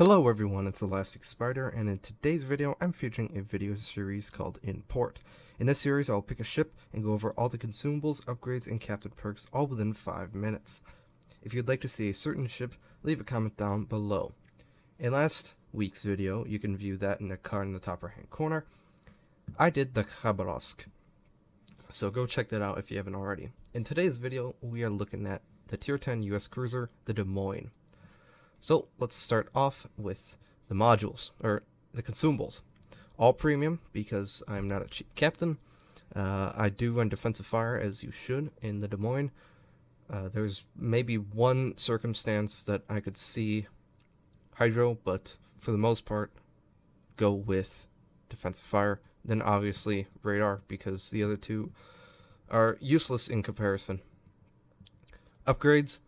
Hello everyone, it's ElasticSpyder, and in today's video I'm featuring a video series called In Port. In this series I'll pick a ship and go over all the consumables, upgrades, and captain perks all within 5 minutes. If you'd like to see a certain ship, leave a comment down below. In last week's video, you can view that in the card in the top right hand corner, I did the Khabarovsk, so go check that out if you haven't already. In today's video we are looking at the tier 10 US cruiser, the Des Moines. So let's start off with the modules, or the consumables. All premium, because I'm not a cheap captain. I do run defensive fire, as you should, in the Des Moines. There's maybe one circumstance that I could see hydro, but for the most part, go with defensive fire. Then obviously radar, because the other two are useless in comparison. Upgrades.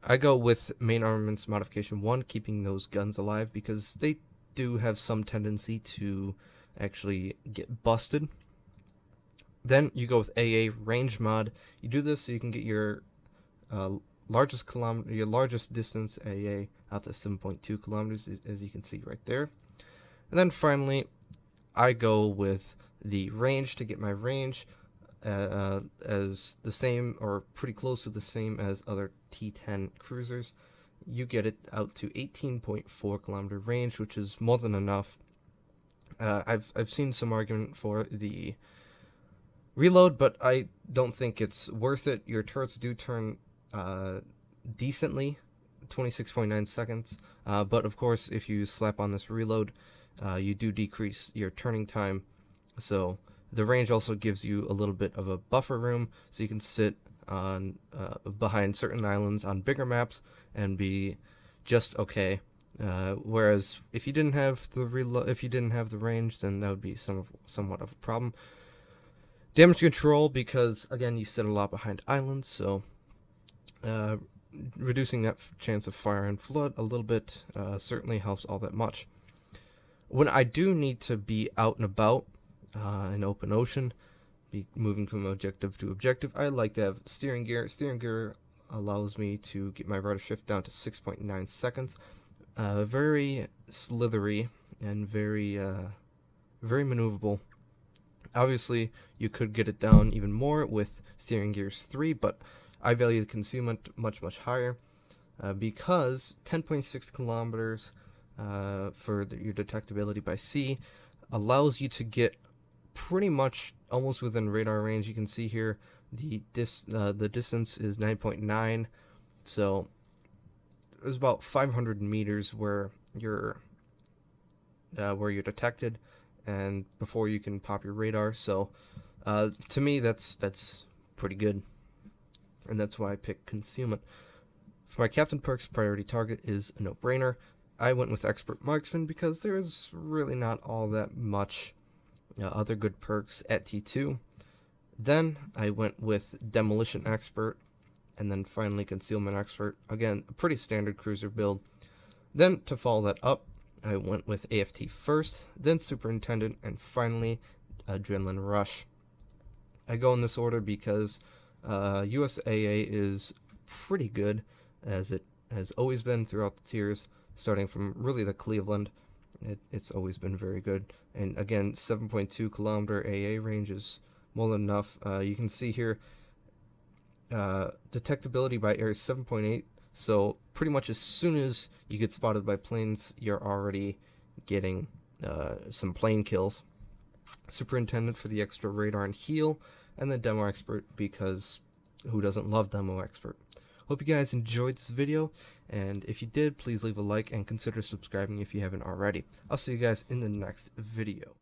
I go with main armaments modification 1, keeping those guns alive, because they do have some tendency to actually get busted. Then you go with AA range mod. You do this so you can get your largest distance AA out to 7.2 kilometers, as you can see right there. And then finally, I go with the range to get my range as the same, or pretty close to the same as other T10 cruisers. You get it out to 18.4 kilometer range, which is more than enough. I've seen some argument for the reload, but I don't think it's worth it. Your turrets do turn decently, 26.9 seconds, but of course if you slap on this reload, you do decrease your turning time, so the range also gives you a little bit of a buffer room, so you can sit on behind certain islands on bigger maps and be just okay. Whereas if you didn't have the range, then that would be somewhat of a problem. Damage control, because again you sit a lot behind islands, so reducing that chance of fire and flood a little bit certainly helps all that much. When I do need to be out and about in open ocean, be moving from objective to objective, I like to have steering gear. Steering gear allows me to get my rudder shift down to 6.9 seconds. Very slithery and very maneuverable. Obviously, you could get it down even more with steering gears 3, but I value the concealment much higher, because 10.6 kilometers for your detectability by sea allows you to get pretty much almost within radar range. You can see here the distance is 9.9, so there's about 500 meters where you're detected, and before you can pop your radar. So to me that's pretty good, and that's why I picked concealment. For my captain perks, priority target is a no-brainer. I went with expert marksman because there's really not all that much other good perks at T2. Then I went with demolition expert, and then finally concealment expert. Again, a pretty standard cruiser build. Then to follow that up, I went with AFT first, then superintendent, and finally adrenaline rush. I go in this order because USAA is pretty good, as it has always been throughout the tiers, starting from really the Cleveland. It's always been very good. And again, 7.2 kilometer AA range is more than enough. You can see here, detectability by air is 7.8, so pretty much as soon as you get spotted by planes, you're already getting some plane kills. Superintendent for the extra radar and heal, and then demo expert, because who doesn't love demo expert? Hope you guys enjoyed this video, and if you did, please leave a like and consider subscribing if you haven't already. I'll see you guys in the next video.